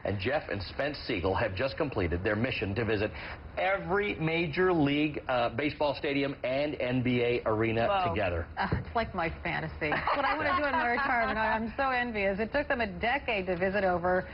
And Jeff and Spence Siegel have just completed their mission to visit every Major League Baseball stadium and NBA arena together. It's like my fantasy. What I want to do in my retirement. I'm so envious. It took them a decade to visit over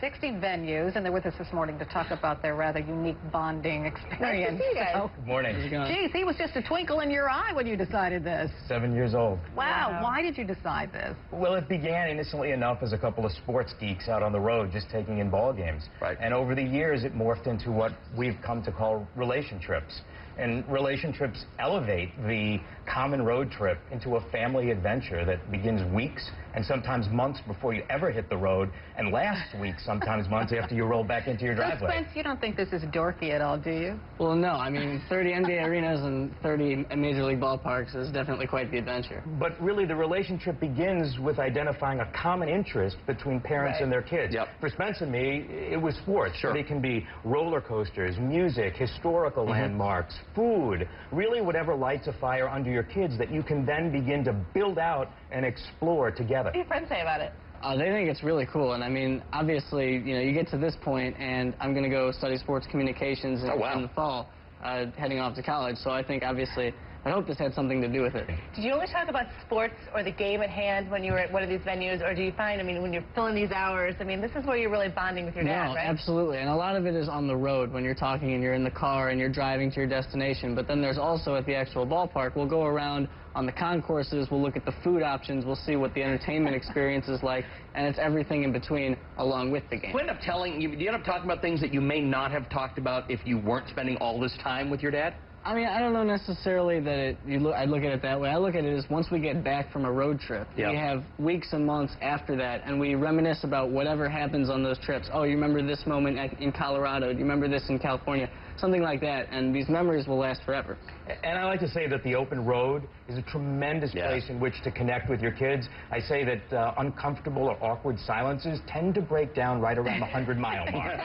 60 venues, and they're with us this morning to talk about their rather unique bonding experience. Good morning. Geez, he was just a twinkle in your eye when you decided this. 7 years old. Wow. Why did you decide this? Well, it began innocently enough as a couple of sports geeks out on the road just taking in ball games. Right. And over the years, it morphed into what we've come to call RelationTrips. And RelationTrips elevate the common road trip into a family adventure that begins weeks and sometimes months before you ever hit the road, and lasts weeks, sometimes months after you roll back into your driveway. Spence, you don't think this is dorky at all, do you? Well, no. I mean, 30 NBA arenas and 30 Major League ballparks is definitely quite the adventure. But really, the relation trip begins with identifying a common interest between parents and their kids. Yep. For Spence and me, it was sports. Sure. But it can be roller coasters, music, historical landmarks, food, really whatever lights a fire under your kids that you can then begin to build out and explore together. What do your friends say about it? They think it's really cool, and I mean, obviously, you know, you get to this point, and I'm going to go study sports communications in the fall, heading off to college, so I think, obviously, I hope this had something to do with it. Did you only talk about sports or the game at hand when you were at one of these venues, or do you find, I mean, when you're filling these hours, I mean, this is where you're really bonding with your dad, right? Absolutely, and a lot of it is on the road when you're talking and you're in the car and you're driving to your destination, but then there's also at the actual ballpark, we'll go around on the concourses, we'll look at the food options, we'll see what the entertainment experience is like, and it's everything in between along with the game. Do you end up talking about things that you may not have talked about if you weren't spending all this time with your dad? I mean, I don't know necessarily that I look at it that way. I look at it as once we get back from a road trip, we have weeks and months after that, and we reminisce about whatever happens on those trips. Oh, you remember this moment in Colorado? Do you remember this in California? Something like that, and these memories will last forever. And I like to say that the open road is a tremendous place in which to connect with your kids. I say that uncomfortable or awkward silences tend to break down right around the 100-mile mark.